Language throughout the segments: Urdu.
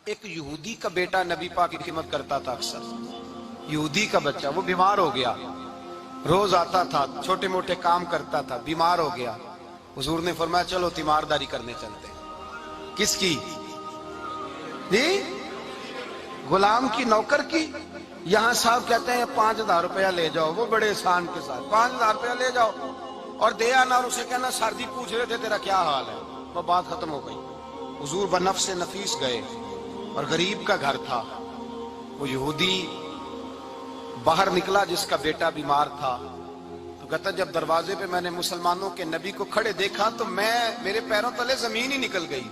ایک یہودی کا بیٹا نبی پاک کی خدمت کرتا تھا اکثر. یہودی کا بچہ وہ بیمار ہو گیا, روز آتا تھا, چھوٹے موٹے کام کرتا تھا, بیمار ہو گیا. حضور نے فرمایا چلو تیمارداری کرنے چلتے. کس کی؟ جی غلام کی, نوکر کی. یہاں صاحب کہتے ہیں 5,000 روپیہ لے جاؤ, وہ بڑے احسان کے ساتھ 5,000 روپیہ لے جاؤ اور دے آنا, اور اسے کہنا سردی پوچھ رہے تھے تیرا کیا حال ہے. وہ بات ختم ہو گئی. حضور بنفس نفیس گئے اور غریب کا گھر تھا. وہ یہودی باہر نکلا جس کا بیٹا بیمار تھا. تو کہتا جب دروازے پہ میں نے مسلمانوں کے نبی کو کھڑے دیکھا تو میرے پیروں تلے زمین ہی نکل گئی.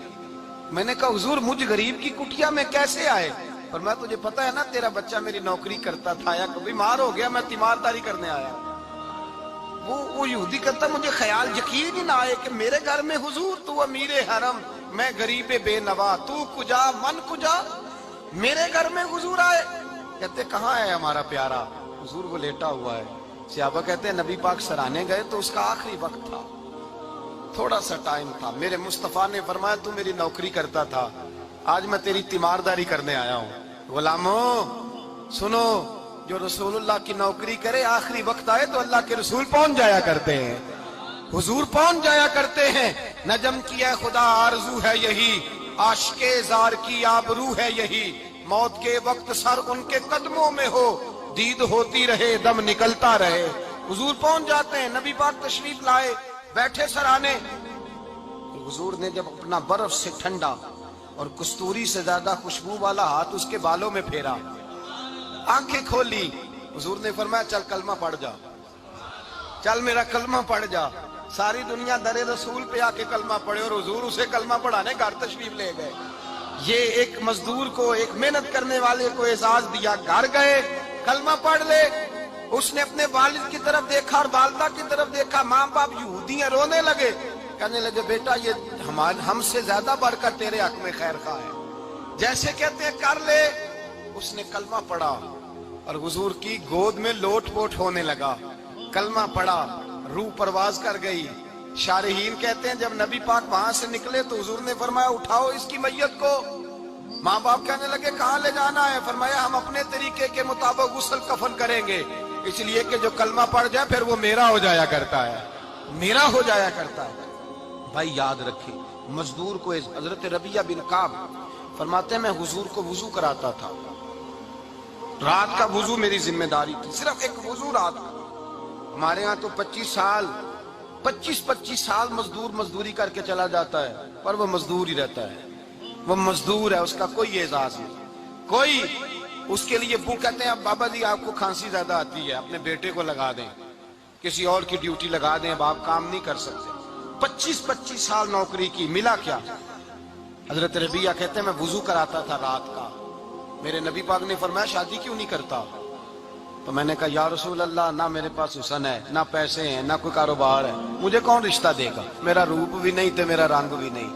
میں نے کہا حضور مجھ غریب کی کٹیا میں کیسے آئے؟ اور میں تجھے پتا ہے نا تیرا بچہ میری نوکری کرتا تھا, یا بیمار ہو گیا, میں تیمارداری کرنے آیا. وہ یہودی کہتا مجھے خیال یقین ہی نہ آئے کہ میرے گھر میں حضور, تو امیر حرم, میں غریب بے نوا, تو کجا من کجا, میرے گھر میں حضور آئے. کہتے کہاں ہے ہمارا پیارا؟ حضور وہ لیٹا ہوا ہے. صحابہ کہتے ہیں نبی پاک سرانے گئے تو اس کا آخری وقت تھا, تھوڑا سا ٹائم تھا. میرے مصطفیٰ نے فرمایا تو میری نوکری کرتا تھا, آج میں تیری تیمارداری کرنے آیا ہوں. غلاموں سنو, جو رسول اللہ کی نوکری کرے آخری وقت آئے تو اللہ کے رسول پہنچ جایا کرتے ہیں, حضور پہنچ جایا کرتے ہیں. نجم کی اے خدا آرزو ہے یہی, عاشق زار کی آبرو ہے یہی, موت کے وقت سر ان کے قدموں میں ہو, دید ہوتی رہے دم نکلتا رہے. حضور پہنچ جاتے ہیں. نبی پاک تشریف لائے, بیٹھے سرانے. حضور نے جب اپنا برف سے ٹھنڈا اور کستوری سے زیادہ خوشبو والا ہاتھ اس کے بالوں میں پھیرا, آنکھیں کھولی. حضور نے فرمایا چل کلمہ پڑھ جا, چل میرا کلمہ پڑھ جا. ساری دنیا در رسول پہ آ کے کلمہ پڑھے, اور حضور اسے کلمہ پڑھانے گھر تشریف لے گئے. یہ ایک مزدور کو, ایک محنت کرنے والے کو اعزاز دیا. گھر گئے, کلمہ پڑھ لے. اس نے اپنے والد کی طرف دیکھا اور والدہ کی طرف دیکھا. ماں باپ یہودی ہیں, رونے لگے, کہنے لگے بیٹا یہ ہم سے زیادہ بڑھ کر تیرے حق میں خیر خواہ ہے, جیسے کہتے ہیں کر لے. اس نے کلمہ پڑھا اور حضور کی گود میں لوٹ پوٹ ہونے لگا. کلمہ پڑھا, روح پرواز کر گئی. شارحین کہتے ہیں جب نبی پاک وہاں سے نکلے تو حضور نے فرمایا اٹھاؤ اس کی میت کو. ماں باپ کہنے لگے کہاں لے جانا ہے؟ فرمایا ہم اپنے طریقے کے مطابق غسل کفن کریں گے, اس لیے کہ جو کلمہ پڑھ جائے پھر وہ میرا ہو جایا کرتا ہے, میرا ہو جایا کرتا ہے. بھائی یاد رکھیں, مزدور کو حضرت ربیعہ بن کعب فرماتے ہیں میں حضور کو وضو کراتا تھا. رات کا وضو میری ذمہ داری تھی, صرف ایک وضو رات کا. ہمارے ہاں تو 25 سال مزدور مزدوری کر کے چلا جاتا ہے, پر وہ مزدور ہی رہتا ہے. وہ مزدور ہے, اس کا کوئی اعزاز نہیں, کوئی. اس کے لیے وہ کہتے ہیں اب بابا جی آپ کو کھانسی زیادہ آتی ہے, اپنے بیٹے کو لگا دیں, کسی اور کی ڈیوٹی لگا دیں, اب آپ کام نہیں کر سکتے. 25 سال نوکری کی, ملا کیا؟ حضرت ربیعہ کہتے ہیں میں وضو کراتا تھا رات کا. میرے نبی پاک نے فرمایا شادی کیوں نہیں کرتا؟ تو میں نے کہا یا رسول اللہ نہ میرے پاس حسن ہے, نہ پیسے ہیں, نہ کوئی کاروبار ہے, مجھے کون رشتہ دے گا؟ میرا روپ بھی نہیں تے میرا رنگ بھی نہیں,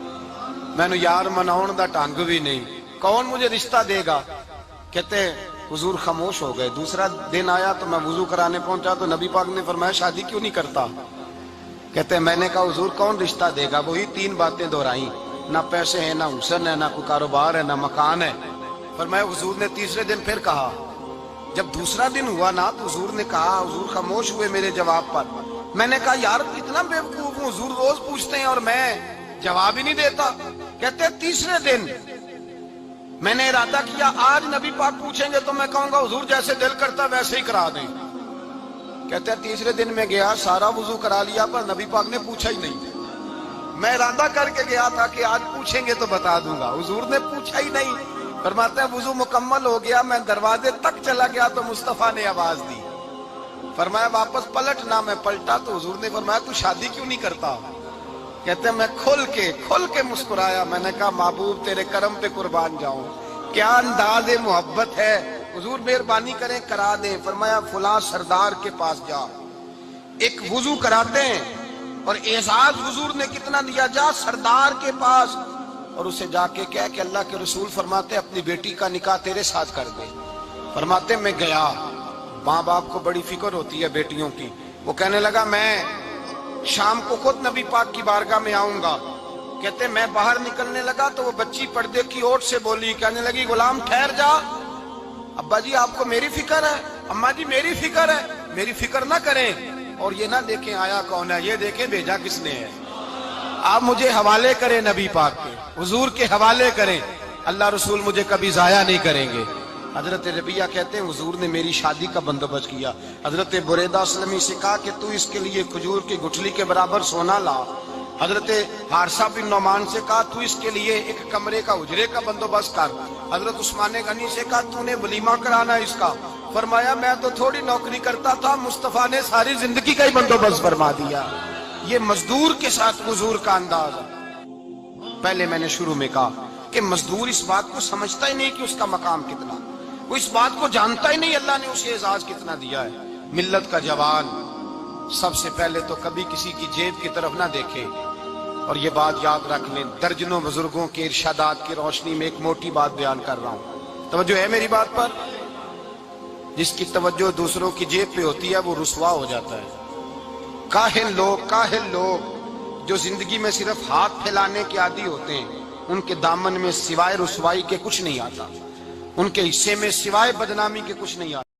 میں نے یار مناؤن دا ٹانگ بھی نہیں, کون مجھے رشتہ دے گا؟ کہتے حضور خاموش ہو گئے. دوسرا دن آیا تو میں وضو کرانے پہنچا تو نبی پاک نے فرمایا شادی کیوں نہیں کرتا؟ کہتے ہیں میں نے کہا حضور کون رشتہ دے گا؟ وہی 3 باتیں دہرائیں, نہ پیسے ہیں, نہ حسن ہے, نہ کوئی کاروبار ہے, نہ مکان ہے. فرمایا حضور نے تیسرے دن پھر کہا. جب دوسرا دن ہوا نا تو حضور نے کہا, حضور خاموش ہوئے میرے جواب پر. میں نے کہا یار اتنا بیوقوف ہوں, حضور روز پوچھتے ہیں اور میں جواب ہی نہیں دیتا. کہتے ہیں تیسرے دن میں نے ارادہ کیا آج نبی پاک پوچھیں گے تو میں کہوں گا حضور جیسے دل کرتا ویسے ہی کرا دیں. کہتے ہیں تیسرے دن میں گیا, سارا وضو کرا لیا, پر نبی پاک نے پوچھا ہی نہیں. میں ارادہ کر کے گیا تھا کہ آج پوچھیں گے تو بتا دوں گا, حضور نے پوچھا ہی نہیں. فرماتے ہیں وضو مکمل ہو گیا, میں دروازے تک چلا گیا تو مصطفیٰ نے آواز دی. فرمایا واپس پلٹ نہ, میں پلٹا تو حضور نے فرمایا تو شادی کیوں نہیں کرتا؟ کہتے ہیں میں کھل کے مسکرایا. میں نے کہا محبوب تیرے کرم پہ قربان جاؤں, کیا انداز محبت ہے, حضور مہربانی کریں کرا دیں. فرمایا فلاں سردار کے پاس جا, ایک وضو کراتے ہیں, اور اعزاز حضور نے کتنا دیا, جا سردار کے پاس اور اسے جا کے کہہ کہ اللہ کے رسول فرماتے اپنی بیٹی کا نکاح تیرے ساتھ کر دے. فرماتے میں گیا, ماں باپ کو بڑی فکر ہوتی ہے بیٹیوں کی. وہ کہنے لگا میں شام کو خود نبی پاک کی بارگاہ میں آؤں گا, کہتے میں باہر نکلنے لگا تو وہ بچی پردے کی اوٹ سے بولی، کہنے لگی غلام ٹھہر جا، ابا جی آپ کو میری فکر ہے، اماں جی میری فکر ہے، میری فکر نہ کریں اور یہ نہ دیکھیں آیا کون ہے، یہ دیکھیں بھیجا کس نے ہے۔ آپ مجھے حوالے کریں نبی پاک کے، حضور کے حوالے کریں، اللہ رسول مجھے کبھی ضائع نہیں کریں گے۔ حضرت ربیہ کہتے ہیں حضور نے میری شادی کا بندوبست کیا۔ حضرت بریدہ اسلمی سے کہا کہ تو اس کے لیے کھجور کی گٹھلی کے برابر سونا لا۔ حضرت حارثہ بن نعمان سے کہا تو اس کے لیے ایک کمرے کا اجرے کا بندوبست کر۔ حضرت عثمان غنی سے کہا تو نے ولیمہ کرانا اس کا۔ فرمایا میں تو تھوڑی نوکری کرتا تھا، مصطفیٰ نے ساری زندگی کا ہی بندوبست فرما دیا۔ یہ مزدور کے ساتھ حضور کا انداز ہے۔ پہلے میں نے شروع میں کہا کہ مزدور اس بات کو سمجھتا ہی نہیں کہ اس کا مقام کتنا، وہ اس بات کو جانتا ہی نہیں اللہ نے اسے اعزاز کتنا دیا ہے۔ ملت کا جوان سب سے پہلے تو کبھی کسی کی جیب کی طرف نہ دیکھے، اور یہ بات یاد رکھ لیں، درجنوں بزرگوں کے ارشادات کی روشنی میں ایک موٹی بات بیان کر رہا ہوں، توجہ ہے میری بات پر؟ جس کی توجہ دوسروں کی جیب پہ ہوتی ہے وہ رسوا ہو جاتا ہے۔ کاہل لوگ جو زندگی میں صرف ہاتھ پھیلانے کے عادی ہوتے ہیں، ان کے دامن میں سوائے رسوائی کے کچھ نہیں آتا، ان کے حصے میں سوائے بدنامی کے کچھ نہیں آتا۔